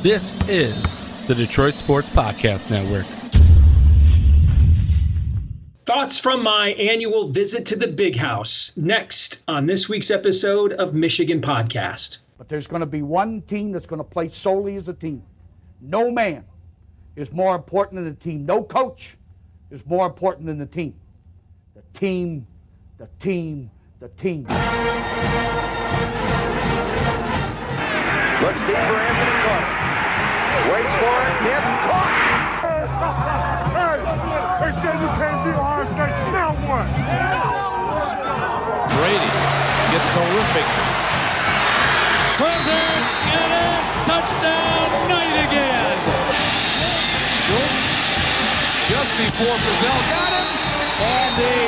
This is the Detroit Sports Podcast Network. Thoughts from my annual visit to the Big House, next on this week's episode of Michigan Podcast. But there's going to be one team that's going to play solely as a team. No man is more important than the team. No coach is more important than the team. The team, the team, the team. Looks deep for Anthony Clark. Waits for it. Hit. Caught. They said you can't be Ohio State. Now what? Brady gets terrific. Throws it, and a touchdown, Knight again. Schultz just before Brazil got him, and a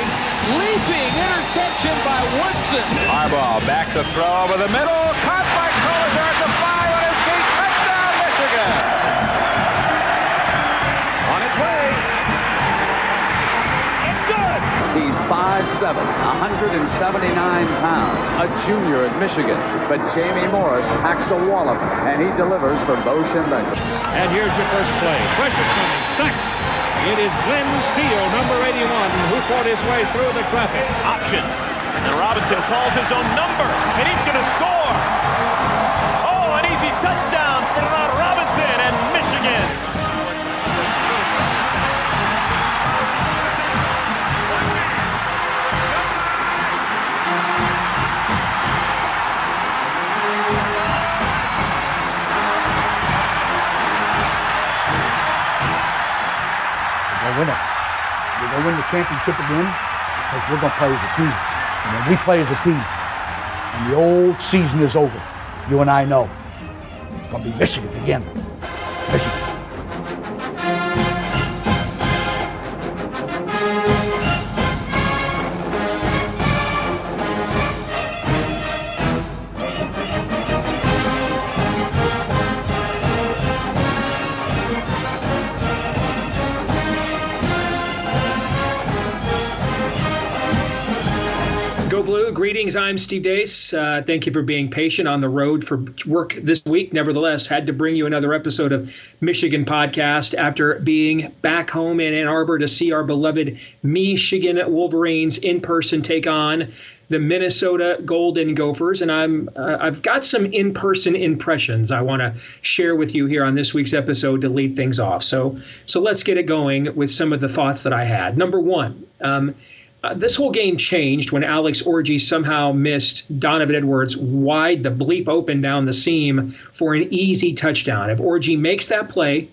leaping interception by Woodson. Harbaugh back to throw over the middle. Caught by Collier at the 5 on his feet. Touchdown, Michigan. On its way. It's good. He's 5'7", 179 pounds, a junior at Michigan. But Jamie Morris packs a wallop, and he delivers for Bo Schembechler. And here's your first play. Pressure coming. Sack. It is Glenn Steele, number 81, who fought his way through the traffic. Option. And Robinson calls his own number, and he's going to score. Oh, an easy touchdown for Robinson and Michigan. Win it. We're going to win the championship again because we're going to play as a team. And when we play as a team and the old season is over, you and I know it's going to be Michigan again. Michigan. Greetings, I'm Steve Dace. Thank you for being patient on the road for work this week. Nevertheless, had to bring you another episode of Michigan Podcast after being back home in Ann Arbor to see our beloved Michigan Wolverines in person take on the Minnesota Golden Gophers. And I've got some in-person impressions I want to share with you here on this week's episode to lead things off. So let's get it going with some of the thoughts that I had. Number one, this whole game changed when Alex Orji somehow missed Donovan Edwards wide the bleep open down the seam for an easy touchdown. If Orji makes that play,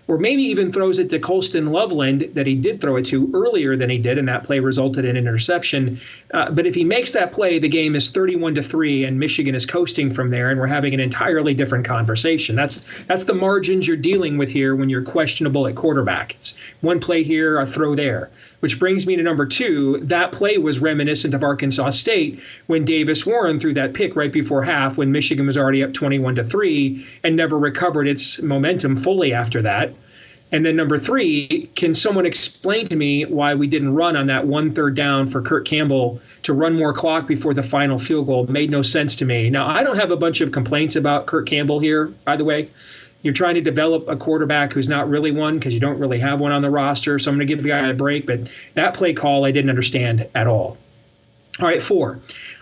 or maybe even throws it to Colston Loveland that he did throw it to earlier than he did, and that play resulted in an interception. But if he makes that play, the game is 31-3, and Michigan is coasting from there, and we're having an entirely different conversation. That's the margins you're dealing with here when you're questionable at quarterback. It's one play here, a throw there. Which brings me to number two. That play was reminiscent of Arkansas State when Davis Warren threw that pick right before half when Michigan was already up 21-3 and never recovered its momentum fully after that. And then number three, can someone explain to me why we didn't run on that 1/3 down for Kurt Campbell to run more clock before the final field goal? It made no sense to me. Now, I don't have a bunch of complaints about Kurt Campbell here, by the way. You're trying to develop a quarterback who's not really one because you don't really have one on the roster. So I'm going to give the guy a break. But that play call I didn't understand at all. All right, 4.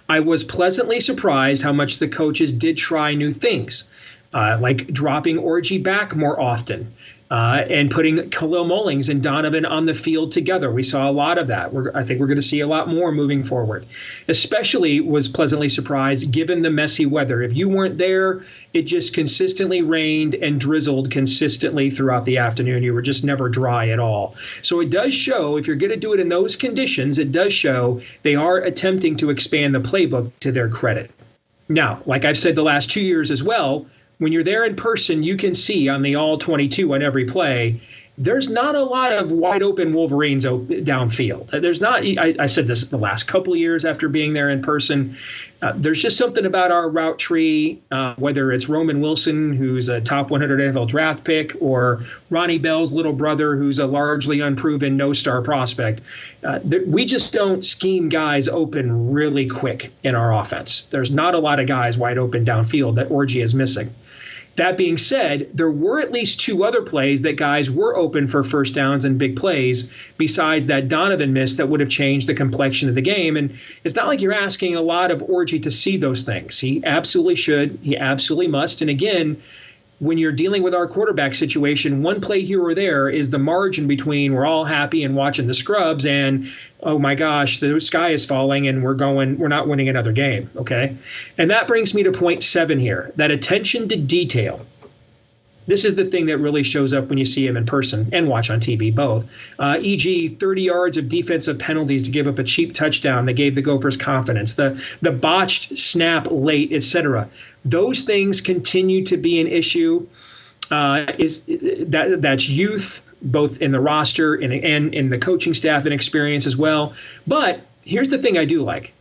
I was pleasantly surprised how much the coaches did try new things, like dropping Orji back more often. And putting Khalil Mullings and Donovan on the field together. We saw a lot of that. I think we're going to see a lot more moving forward. Especially was pleasantly surprised given the messy weather. If you weren't there, it just consistently rained and drizzled consistently throughout the afternoon. You were just never dry at all. So it does show, if you're going to do it in those conditions, it does show they are attempting to expand the playbook to their credit. Now, like I've said the last 2 years as well, when you're there in person, you can see on the all 22 on every play, there's not a lot of wide open Wolverines downfield. There's not. I said this the last couple of years after being there in person. There's just something about our route tree, whether it's Roman Wilson, who's a top 100 NFL draft pick, or Ronnie Bell's little brother, who's a largely unproven no-star prospect. We just don't scheme guys open really quick in our offense. There's not a lot of guys wide open downfield that Orji is missing. That being said, there were at least 2 other plays that guys were open for first downs and big plays besides that Donovan miss that would have changed the complexion of the game. And it's not like you're asking a lot of Orji to see those things. He absolutely should. He absolutely must. And again, when you're dealing with our quarterback situation, one play here or there is the margin between we're all happy and watching the scrubs and, oh my gosh, the sky is falling and we're not winning another game, okay? And that brings me to point 7 here, that attention to detail. This is the thing that really shows up when you see him in person and watch on TV, both. E.g., 30 yards of defensive penalties to give up a cheap touchdown that gave the Gophers confidence, the botched snap late, etc. Those things continue to be an issue. That's youth, both in the roster and in the coaching staff and experience as well. But here's the thing I do like.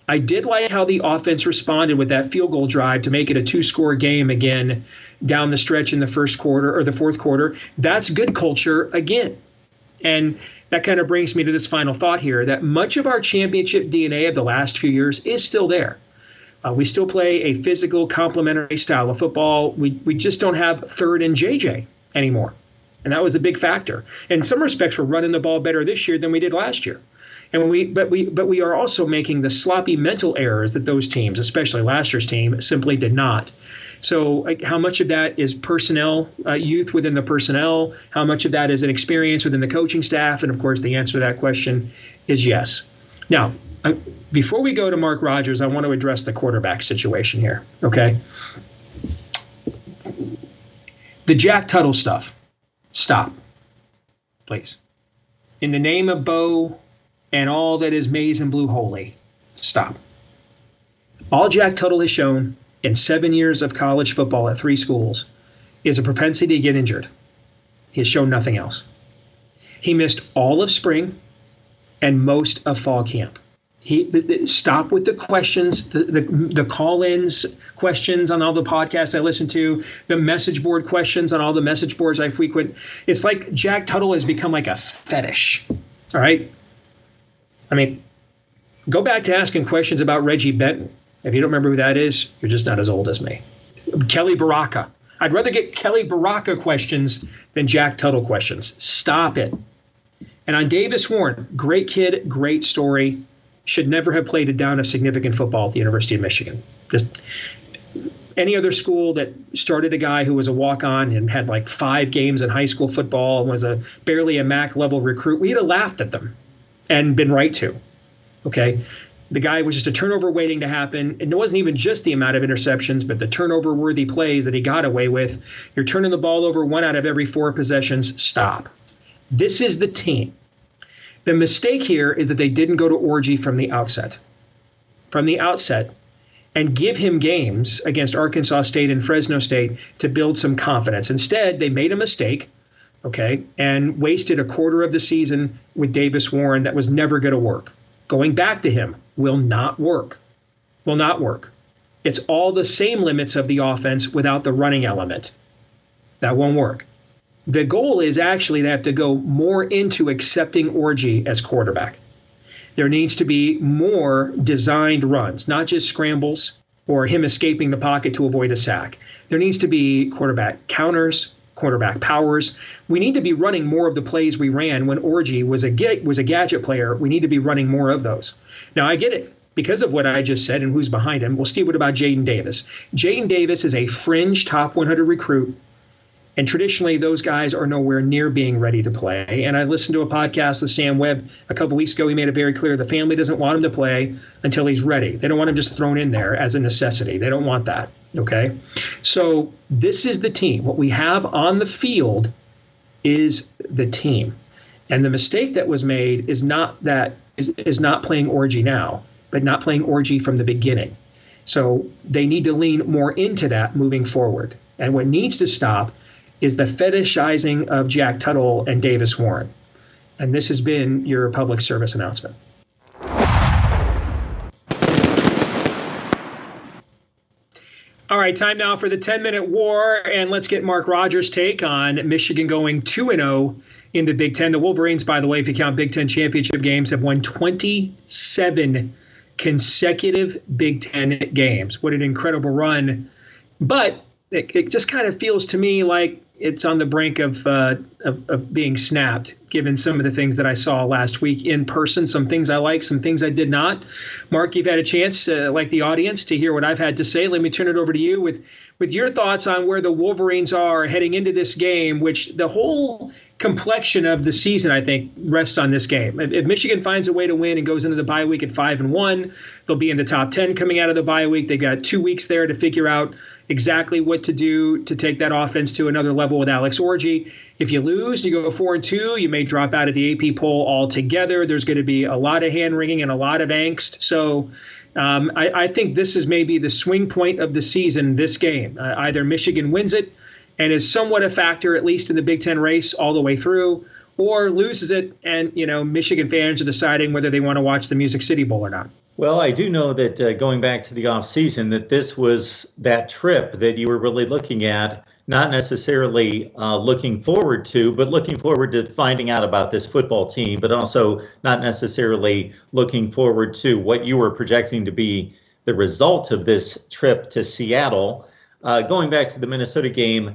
I did like how the offense responded with that field goal drive to make it a 2-score game again down the stretch in the first quarter or the fourth quarter. That's good culture again. And that kind of brings me to this final thought here, that much of our championship DNA of the last few years is still there. We still play a physical, complementary style of football. We just don't have third and JJ anymore. And that was a big factor. In some respects, we're running the ball better this year than we did last year. And but we are also making the sloppy mental errors that those teams, especially last year's team, simply did not. So how much of that is personnel, youth within the personnel? How much of that is an experience within the coaching staff? And of course, the answer to that question is yes. Now, before we go to Mark Rogers, I want to address the quarterback situation here. Okay. The Jack Tuttle stuff. Stop, please. In the name of Bo and all that is maize and blue holy, stop. All Jack Tuttle has shown in 7 years of college football at 3 schools is a propensity to get injured. He has shown nothing else. He missed all of spring and most of fall camp. Stop with the questions, the call-ins questions on all the podcasts I listen to, the message board questions on all the message boards I frequent. It's like Jack Tuttle has become like a fetish, all right? I mean, go back to asking questions about Reggie Benton. If you don't remember who that is, you're just not as old as me. Kelly Baraka. I'd rather get Kelly Baraka questions than Jack Tuttle questions. Stop it. And on Davis Warren, great kid, great story. Should never have played a down of significant football at the University of Michigan. Just any other school that started a guy who was a walk-on and had like 5 games in high school football and was barely a MAC level recruit, we'd have laughed at them and been right to. Okay. The guy was just a turnover waiting to happen. And it wasn't even just the amount of interceptions, but the turnover-worthy plays that he got away with. You're turning the ball over 1 out of every 4 possessions. Stop. This is the team. The mistake here is that they didn't go to Orji from the outset. And give him games against Arkansas State and Fresno State to build some confidence. Instead, they made a mistake, okay, and wasted a quarter of the season with Davis Warren that was never going to work. Going back to him will not work. Will not work. It's all the same limits of the offense without the running element. That won't work. The goal is actually to have to go more into accepting Orji as quarterback. There needs to be more designed runs, not just scrambles or him escaping the pocket to avoid a sack. There needs to be quarterback counters, quarterback powers. We need to be running more of the plays we ran when Orji was a gadget player. We need to be running more of those. Now, I get it because of what I just said and who's behind him. Well, Steve, what about Jaden Davis? Jaden Davis is a fringe top 100 recruit. And traditionally, those guys are nowhere near being ready to play. And I listened to a podcast with Sam Webb a couple weeks ago. He made it very clear the family doesn't want him to play until he's ready. They don't want him just thrown in there as a necessity. They don't want that. Okay. So this is the team. What we have on the field is the team. And the mistake that was made is not playing Orji now, but not playing Orji from the beginning. So they need to lean more into that moving forward. And what needs to stop is the fetishizing of Jack Tuttle and Davis Warren. And this has been your public service announcement. All right, time now for the 10-minute war, and let's get Mark Rogers' take on Michigan going 2-0 in the Big Ten. The Wolverines, by the way, if you count Big Ten championship games, have won 27 consecutive Big Ten games. What an incredible run. But it just kind of feels to me like it's on the brink of being snapped, given some of the things that I saw last week in person. Some things I liked, some things I did not. Mark, you've had a chance, like the audience, to hear what I've had to say. Let me turn it over to you with your thoughts on where the Wolverines are heading into this game, which the whole complexion of the season, I think, rests on this game. If Michigan finds a way to win and goes into the bye week at 5-1, they'll be in the top 10 coming out of the bye week. They've got 2 weeks there to figure out exactly what to do to take that offense to another level with Alex Orji. If you lose, you go 4-2, you may drop out of the AP poll altogether. There's going to be a lot of hand-wringing and a lot of angst. So I think this is maybe the swing point of the season, this game. Either Michigan wins it and is somewhat a factor, at least in the Big Ten race all the way through, or loses it and, Michigan fans are deciding whether they want to watch the Music City Bowl or not. Well, I do know that going back to the offseason, that this was that trip that you were really looking at, not necessarily looking forward to, but looking forward to finding out about this football team, but also not necessarily looking forward to what you were projecting to be the result of this trip to Seattle. Going back to the Minnesota game,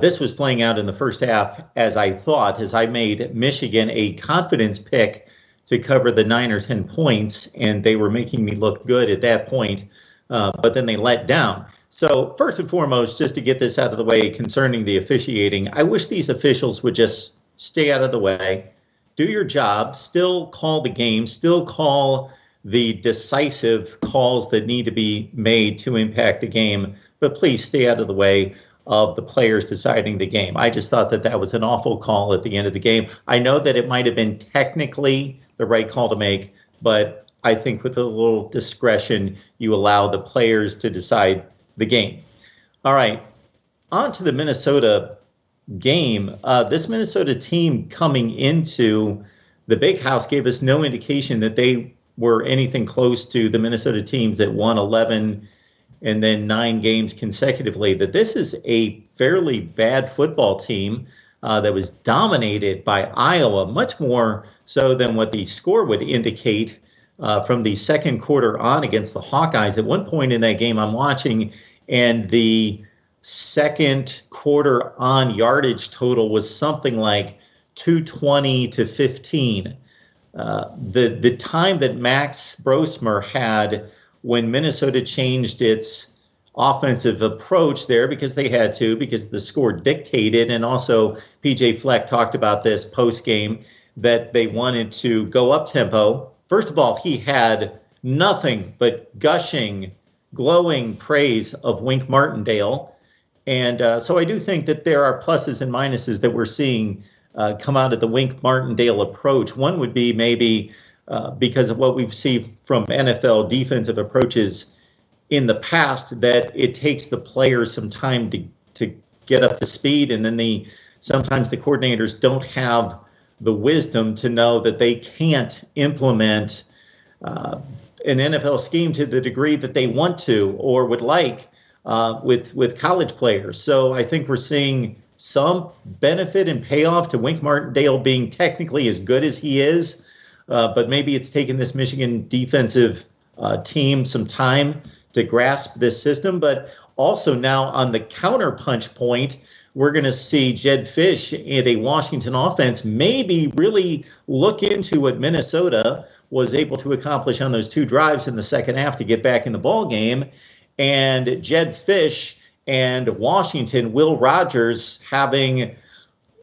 this was playing out in the first half as I made Michigan a confidence pick to cover the 9 or 10 points, and they were making me look good at that point, but then they let down. So first and foremost, just to get this out of the way concerning the officiating, I wish these officials would just stay out of the way, do your job, still call the game, still call the decisive calls that need to be made to impact the game, but please stay out of the way of the players deciding the game. I just thought that was an awful call at the end of the game. I know that it might have been technically the right call to make, but I think with a little discretion, you allow the players to decide the game. All right, on to the Minnesota game. This Minnesota team coming into the Big House gave us no indication that they were anything close to the Minnesota teams that won 11 and then 9 games consecutively, that this is a fairly bad football team that was dominated by Iowa, much more so than what the score would indicate from the second quarter on against the Hawkeyes. At one point in that game I'm watching, and the second quarter on yardage total was something like 220 to 15. The time that Max Brosmer had when Minnesota changed its offensive approach there, because they had to, because the score dictated, and also PJ Fleck talked about this post-game, that they wanted to go up-tempo. First of all, he had nothing but gushing, glowing praise of Wink Martindale. And so I do think that there are pluses and minuses that we're seeing come out of the Wink Martindale approach. One would be maybe because of what we've seen from NFL defensive approaches in the past, that it takes the players some time to get up to speed, and then sometimes the coordinators don't have the wisdom to know that they can't implement an NFL scheme to the degree that they want to or would like with college players. So I think we're seeing some benefit and payoff to Wink Martindale being technically as good as he is, but maybe it's taken this Michigan defensive team some time to grasp this system. But also now on the counterpunch point, we're going to see Jedd Fisch in a Washington offense maybe really look into what Minnesota was able to accomplish on those 2 drives in the second half to get back in the ball game. And Jedd Fisch and Washington, Will Rogers having,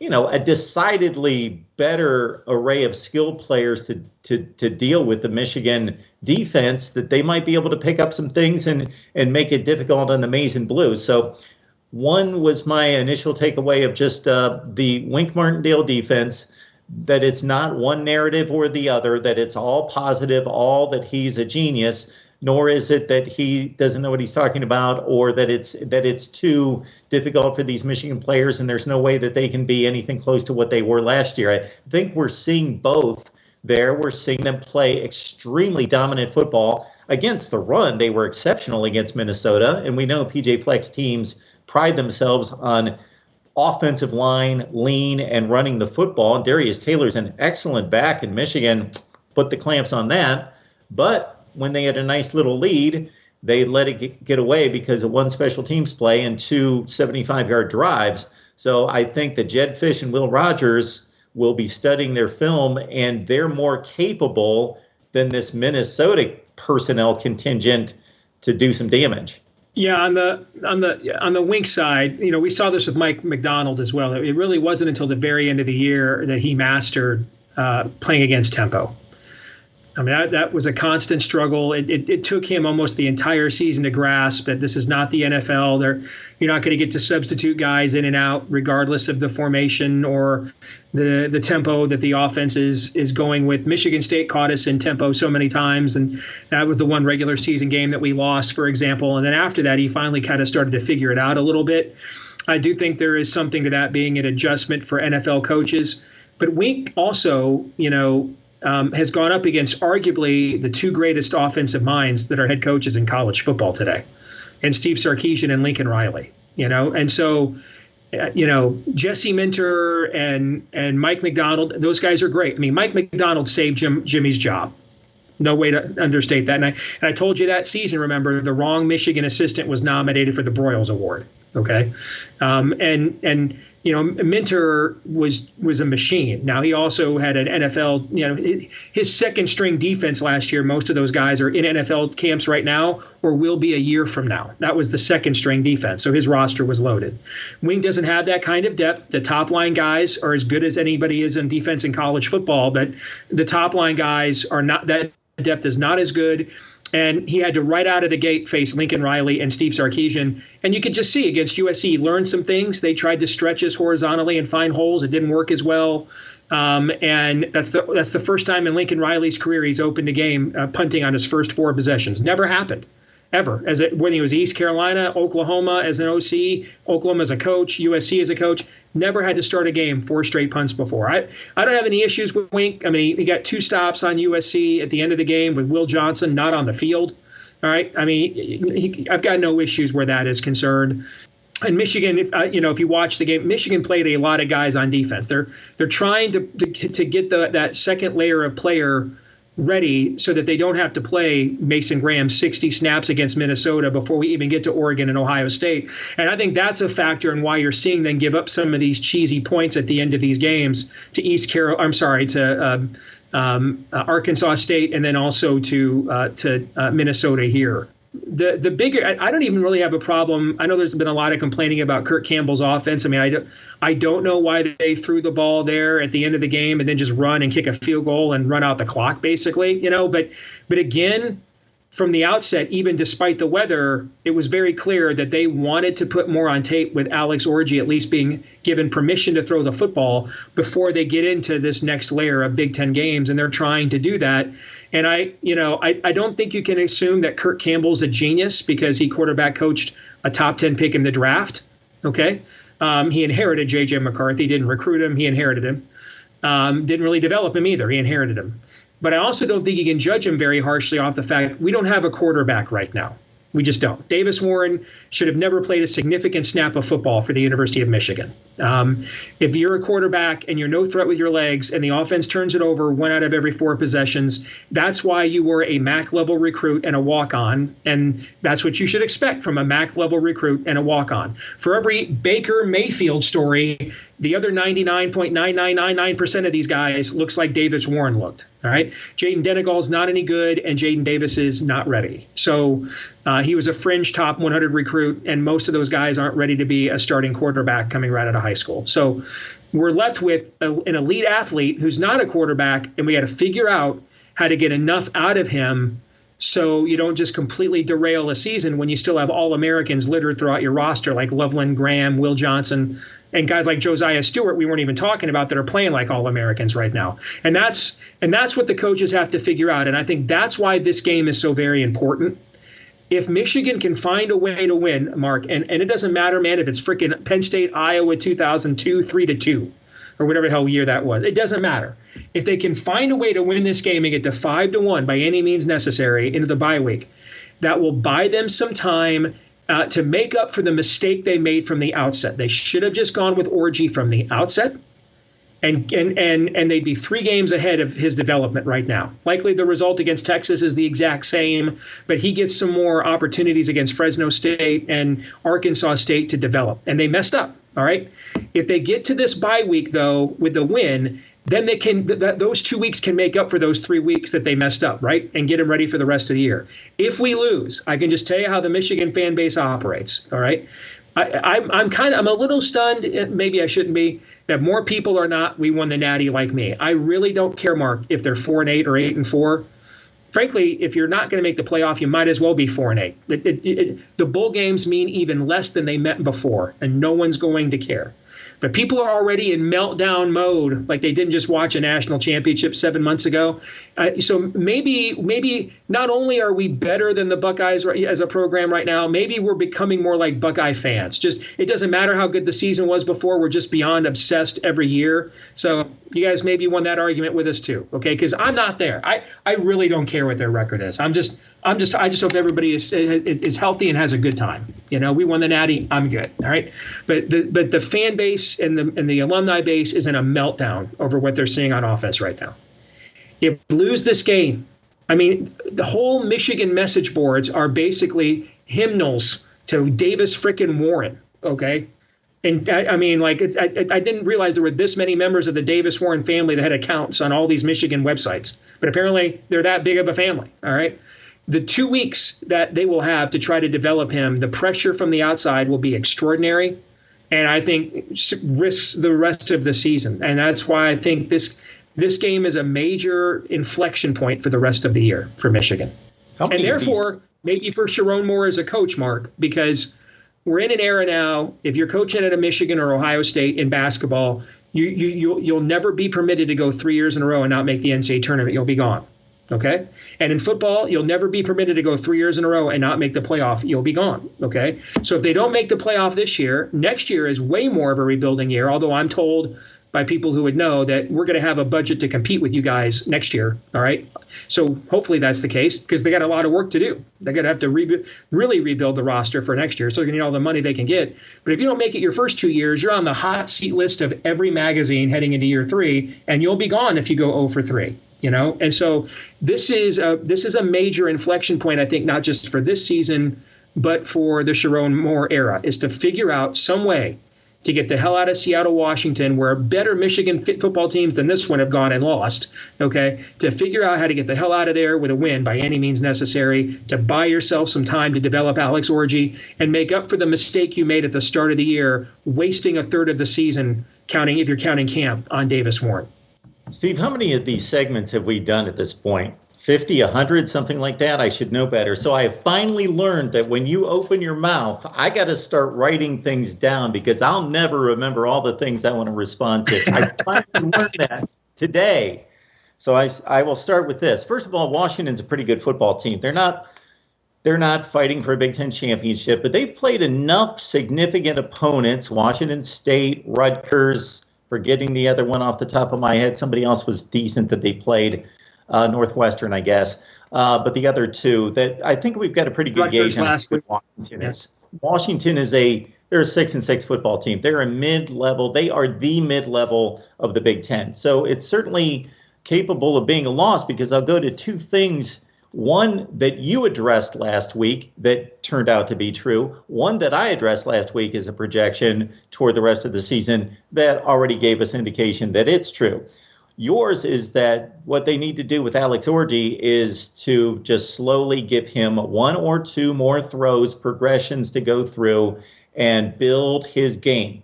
a decidedly better array of skill players to deal with the Michigan defense, that they might be able to pick up some things and make it difficult on the Maize and Blue. So one was my initial takeaway of just the Wink Martindale defense, that it's not one narrative or the other, that it's all positive, all that he's a genius, nor is it that he doesn't know what he's talking about, or that it's too difficult for these Michigan players and there's no way that they can be anything close to what they were last year. I think we're seeing both there. We're seeing them play extremely dominant football. Against the run, they were exceptional against Minnesota, and we know PJ Fleck's teams pride themselves on offensive line, lean, and running the football. And Darius Taylor's an excellent back, in Michigan put the clamps on that. But when they had a nice little lead, they let it get away because of one special teams play and two 75-yard drives. So I think that Jed Fish and Will Rogers will be studying their film, and they're more capable than this Minnesota personnel contingent to do some damage. Yeah, on the Wink side, we saw this with Mike McDonald as well. It really wasn't until the very end of the year that he mastered playing against tempo. I mean, that was a constant struggle. It took him almost the entire season to grasp that this is not the NFL. You're not going to get to substitute guys in and out regardless of the formation or the tempo that the offense is going with. Michigan State caught us in tempo so many times, and that was the one regular season game that we lost, for example. And then after that, he finally kind of started to figure it out a little bit. I do think there is something to that being an adjustment for NFL coaches. But Wink also, has gone up against arguably the two greatest offensive minds that are head coaches in college football today, and Steve Sarkisian and Lincoln Riley. And so, Jesse Minter and Mike McDonald, those guys are great. I mean, Mike McDonald saved Jimmy's job. No way to understate that. And I told you that season, remember, the wrong Michigan assistant was nominated for the Broyles Award. Okay. Minter was a machine. Now, he also had an NFL, his second string defense last year. Most of those guys are in NFL camps right now or will be a year from now. That was the second string defense. So his roster was loaded. Wing doesn't have that kind of depth. The top line guys are as good as anybody is in defense in college football, but the top line guys are not, that depth is not as good. And he had to right out of the gate face Lincoln Riley and Steve Sarkisian. And you could just see against USC, he learned some things. They tried to stretch us horizontally and find holes. It didn't work as well. And that's the first time in Lincoln Riley's career he's opened a game punting on his first 4 possessions. Never happened, ever. When he was East Carolina, Oklahoma as an OC, Oklahoma as a coach, USC as a coach, never had to start a game 4 straight punts before. I don't have any issues with Wink. I mean, he got 2 stops on USC at the end of the game with Will Johnson not on the field. All right. I mean, I've got no issues where that is concerned. And Michigan, if you watch the game, Michigan played a lot of guys on defense. They're trying to get that second layer of player ready so that they don't have to play Mason Graham 60 snaps against Minnesota before we even get to Oregon and Ohio State. And I think that's a factor in why you're seeing them give up some of these cheesy points at the end of these games to Arkansas State and then also to Minnesota here. The bigger, I don't even really have a problem. I know there's been a lot of complaining about Kirk Campbell's offense. I mean, I don't know why they threw the ball there at the end of the game and then just run and kick a field goal and run out the clock, basically, But again, from the outset, even despite the weather, it was very clear that they wanted to put more on tape with Alex Orji at least being given permission to throw the football before they get into this next layer of Big Ten games, and they're trying to do that. And I don't think you can assume that Kirk Campbell's a genius because he quarterback coached a top 10 pick in the draft. Okay. He inherited J.J. McCarthy, didn't recruit him. He inherited him. Didn't really develop him either. He inherited him. But I also don't think you can judge him very harshly off the fact we don't have a quarterback right now. We just don't. Davis Warren should have never played a significant snap of football for the University of Michigan. If you're a quarterback and you're no threat with your legs and the offense turns it over 1 out of every 4 possessions, that's why you were a MAC-level recruit and a walk-on, and that's what you should expect from a MAC-level recruit and a walk-on. For every Baker Mayfield story, the other 99.9999% of these guys looks like Davis Warren looked. All right. Jaden Denegal's not any good, and Jaden Davis is not ready. So he was a fringe top 100 recruit, and most of those guys aren't ready to be a starting quarterback coming right out of high school. So we're left with an elite athlete who's not a quarterback, and we got to figure out how to get enough out of him so you don't just completely derail a season when you still have All-Americans littered throughout your roster like Loveland, Graham, Will Johnson, and guys like Josiah Stewart we weren't even talking about that are playing like All-Americans right now. And that's what the coaches have to figure out. And I think that's why this game is so very important. If Michigan can find a way to win, Mark, and it doesn't matter, man, if it's freaking Penn State, Iowa 2002, 3-2, or whatever the hell year that was. It doesn't matter. If they can find a way to win this game and get to 5-1 by any means necessary into the bye week, that will buy them some time to make up for the mistake they made from the outset. They should have just gone with Orji from the outset. And they'd be 3 games ahead of his development right now. Likely the result against Texas is the exact same, but he gets some more opportunities against Fresno State and Arkansas State to develop. And they messed up, all right? If they get to this bye week, though, with the win, then they can those 2 weeks can make up for those 3 weeks that they messed up, right? And get them ready for the rest of the year. If we lose, I can just tell you how the Michigan fan base operates, all right? I'm a little stunned, maybe I shouldn't be, that more people are not, we won the Natty like me. I really don't care, Mark, if they're 4-8 or 8-4. Frankly, if you're not going to make the playoff, you might as well be 4-8. The bowl games mean even less than they meant before, and no one's going to care. But people are already in meltdown mode, like they didn't just watch a national championship 7 months ago. So maybe not only are we better than the Buckeyes as a program right now, maybe we're becoming more like Buckeye fans. Just it doesn't matter how good the season was before. We're just beyond obsessed every year. So you guys maybe won that argument with us too, okay? Because I'm not there. I really don't care what their record is. I just hope everybody is healthy and has a good time. You know, we won the Natty. I'm good. All right. But the fan base and the alumni base is in a meltdown over what they're seeing on offense right now. If we lose this game, I mean, the whole Michigan message boards are basically hymnals to Davis frickin' Warren. Okay. And I mean, like, I didn't realize there were this many members of the Davis Warren family that had accounts on all these Michigan websites. But apparently they're that big of a family. All right. The 2 weeks that they will have to try to develop him, the pressure from the outside will be extraordinary, and I think risks the rest of the season. And that's why I think this game is a major inflection point for the rest of the year for Michigan. And therefore, maybe for Sharon Moore as a coach, Mark, because we're in an era now, if you're coaching at a Michigan or Ohio State in basketball, you'll never be permitted to go 3 years in a row and not make the NCAA tournament. You'll be gone. Okay. And in football, you'll never be permitted to go 3 years in a row and not make the playoff. You'll be gone. Okay. So if they don't make the playoff this year, next year is way more of a rebuilding year. Although I'm told by people who would know that we're going to have a budget to compete with you guys next year. All right. So hopefully that's the case because they got a lot of work to do. They're going to have to really rebuild the roster for next year. So they're going to need all the money they can get. But if you don't make it your first 2 years, you're on the hot seat list of every magazine heading into year 3, and you'll be gone if you go 0 for 3. You know, and so this is a major inflection point, I think, not just for this season, but for the Sharon Moore era, is to figure out some way to get the hell out of Seattle, Washington, where better Michigan football teams than this one have gone and lost, okay, to figure out how to get the hell out of there with a win by any means necessary, to buy yourself some time to develop Alex Orji and make up for the mistake you made at the start of the year, wasting a third of the season, if you're counting camp, on Davis Warren. Steve, how many of these segments have we done at this point? 50, 100, something like that? I should know better. So I have finally learned that when you open your mouth, I got to start writing things down because I'll never remember all the things I want to respond to. I finally learned that today. So I will start with this. First of all, Washington's a pretty good football team. They're not fighting for a Big Ten championship, but they've played enough significant opponents, Washington State, Rutgers, forgetting the other one off the top of my head. Somebody else was decent that they played, Northwestern, I guess. But the other two, that I think we've got a pretty good gauge on what Washington is. Washington they're a 6-6 football team. They're a mid-level. They are the mid-level of the Big Ten. So it's certainly capable of being a loss because I'll go to two things. One that you addressed last week that turned out to be true. One that I addressed last week is a projection toward the rest of the season that already gave us indication that it's true. Yours is that what they need to do with Alex Orji is to just slowly give him 1 or 2 more throws, progressions to go through and build his game.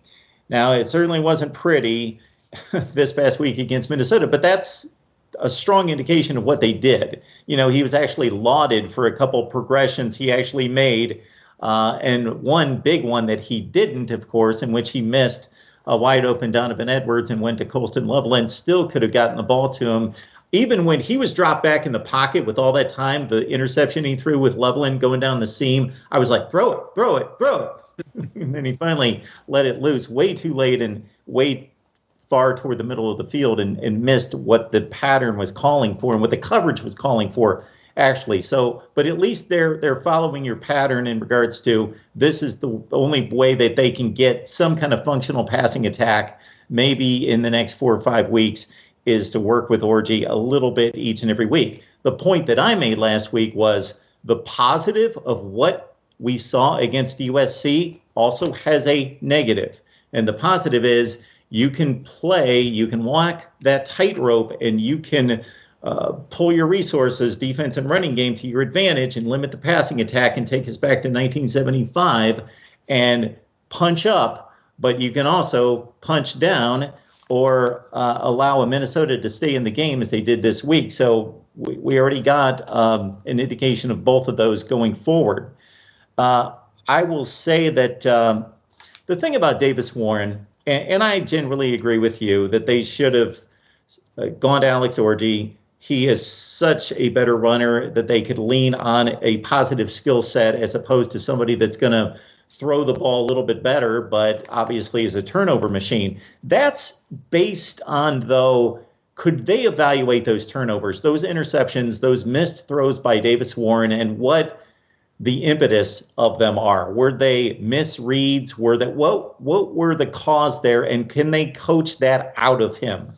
Now, it certainly wasn't pretty this past week against Minnesota, but that's a strong indication of what they did. You know, he was actually lauded for a couple progressions he actually made, and one big one that he didn't, of course, in which he missed a wide open Donovan Edwards and went to Colston Loveland, still could have gotten the ball to him. Even when he was dropped back in the pocket with all that time, the interception he threw with Loveland going down the seam, I was like, throw it. And then he finally let it loose way too late and way far toward the middle of the field and missed what the pattern was calling for and what the coverage was calling for, actually. So, but at least they're following your pattern in regards to this is the only way that they can get some kind of functional passing attack, maybe in the next 4 or 5 weeks, is to work with Orgy a little bit each and every week. The point that I made last week was the positive of what we saw against USC also has a negative. And the positive is you can play, you can walk that tightrope, and you can pull your resources, defense and running game, to your advantage and limit the passing attack and take us back to 1975 and punch up. But you can also punch down or allow a Minnesota to stay in the game as they did this week. So we already got an indication of both of those going forward. I will say that the thing about Davis Warren, and I generally agree with you, that they should have gone to Alex Orgy. He is such a better runner that they could lean on a positive skill set as opposed to somebody that's going to throw the ball a little bit better, but obviously is a turnover machine. That's based on, though, could they evaluate those turnovers, those interceptions, those missed throws by Davis Warren, and what the impetus of them are? Were they misreads? Were that what were the cause there, and can they coach that out of him?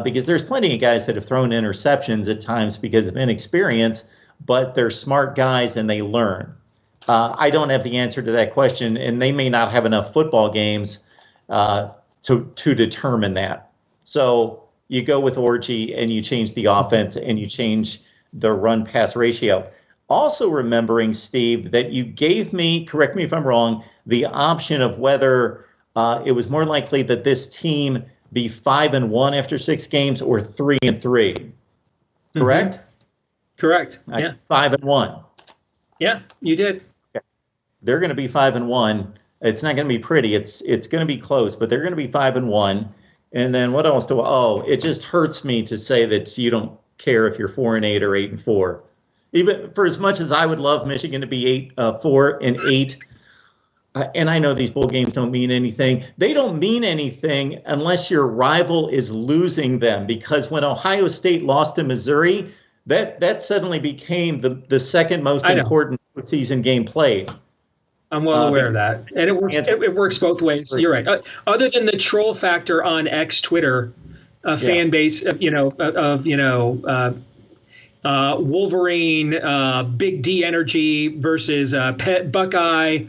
Because there's plenty of guys that have thrown interceptions at times because of inexperience, but they're smart guys and they learn. I don't have the answer to that question, and they may not have enough football games to determine that. So you go with Orgy and you change the offense and you change the run-pass ratio. Also remembering, Steve, that you gave me, correct me if I'm wrong, the option of whether it was more likely that this team be 5-1 after 6 games or 3-3. Correct? Mm-hmm. Correct. Yeah. 5-1. Yeah, you did. They're going to be 5-1. It's not going to be pretty. It's going to be close, but they're going to be 5-1. And then what else it just hurts me to say that you don't care if you're 4-8 or 8-4. Even for as much as I would love Michigan to be 4-8. And I know these bowl games don't mean anything. They don't mean anything unless your rival is losing them, because when Ohio State lost to Missouri, that suddenly became the second most important season game played. I'm well aware of that, and it works. It works both ways. You're right. Other than the troll factor on X Twitter, fan base, Wolverine, Big D Energy versus Pet Buckeye,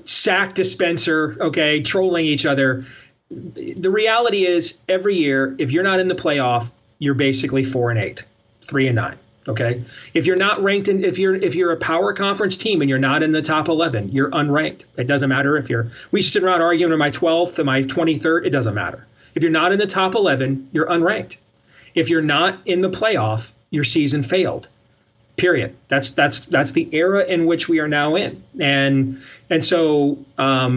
sack dispenser. Okay, trolling each other. The reality is, every year, if you're not in the playoff, you're basically 4-8, 3-9. Okay, if you're not ranked in, if you're a power conference team and you're not in the top 11, you're unranked. It doesn't matter if we sit around arguing, am I 12th, am I 23rd? It doesn't matter. If you're not in the top 11, you're unranked. If you're not in the playoff, your season failed. Period. That's the era in which we are now in, and so I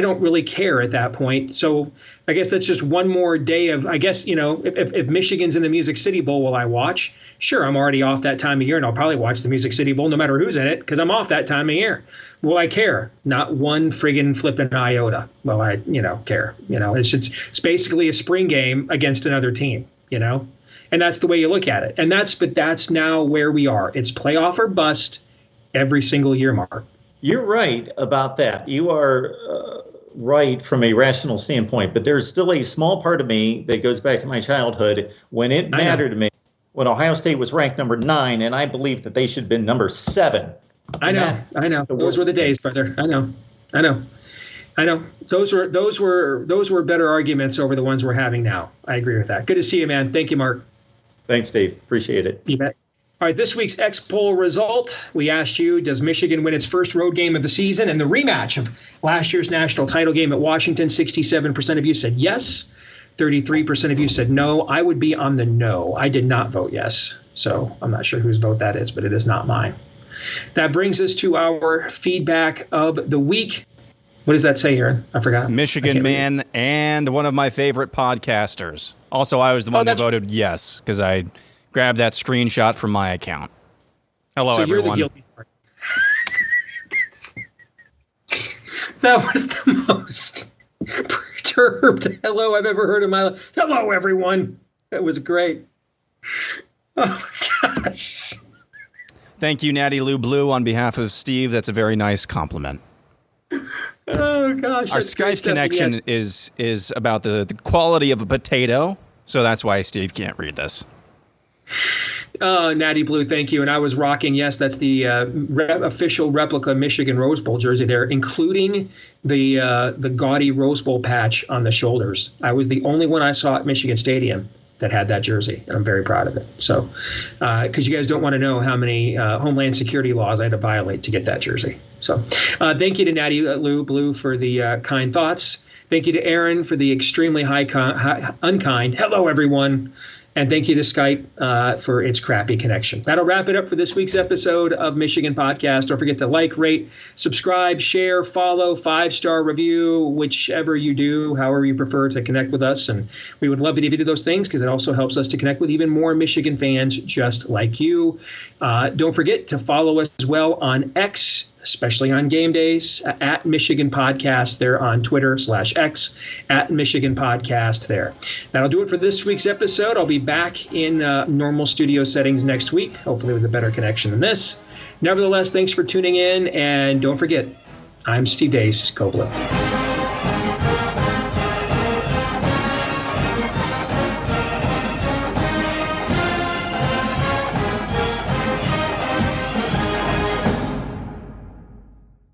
don't really care at that point. So I guess that's just one more day of, I guess, if Michigan's in the Music City Bowl, will I watch? Sure, I'm already off that time of year, and I'll probably watch the Music City Bowl no matter who's in it, because I'm off that time of year. Will I care? Not one friggin' flippin' iota. Well, I care. It's basically a spring game against another team, and that's the way you look at it. And that's now where we are. It's playoff or bust every single year, Mark. You're right about that. You are right from a rational standpoint, but there's still a small part of me that goes back to my childhood when it mattered to me, when Ohio State was ranked number 9, and I believe that they should have been number 7. I know. Those were the days, brother. I know. Those were better arguments over the ones we're having now. I agree with that. Good to see you, man. Thank you, Mark. Thanks, Dave. Appreciate it. You bet. All right, this week's X-Poll result, we asked you, does Michigan win its first road game of the season? And the rematch of last year's national title game at Washington, 67% of you said yes. 33% of you said no. I would be on the no. I did not vote yes. So I'm not sure whose vote that is, but it is not mine. That brings us to our feedback of the week. What does that say, Aaron? I forgot. Michigan man and one of my favorite podcasters. Also, I was the one who voted yes, because I grabbed that screenshot from my account. Hello, so everyone. You're the guilty part. That was the most disturbed hello I've ever heard in my life. Hello, everyone. That was great. Oh, my gosh. Thank you, Natty Lou Blue, on behalf of Steve. That's a very nice compliment. Oh, gosh. Our Skype connection is about the quality of a potato, so that's why Steve can't read this. Natty Blue, thank you. And I was rocking, yes, that's the official replica Michigan Rose Bowl jersey there, including the gaudy Rose Bowl patch on the shoulders. I was the only one I saw at Michigan Stadium that had that jersey, and I'm very proud of it. So, because you guys don't want to know how many Homeland Security laws I had to violate to get that jersey. So, thank you to Natty Lou Blue for the kind thoughts. Thank you to Aaron for the extremely unkind hello, everyone. And thank you to Skype for its crappy connection. That'll wrap it up for this week's episode of Michigan Podcast. Don't forget to like, rate, subscribe, share, follow, 5-star review, whichever you do, however you prefer to connect with us. And we would love it if you do those things because it also helps us to connect with even more Michigan fans just like you. Don't forget to follow us as well on X, especially on game days, at Michigan Podcast there on Twitter/X, at Michigan Podcast there. That'll do it for this week's episode. I'll be back in normal studio settings next week, hopefully with a better connection than this. Nevertheless, thanks for tuning in, and don't forget, I'm Steve Deace. Go Blue.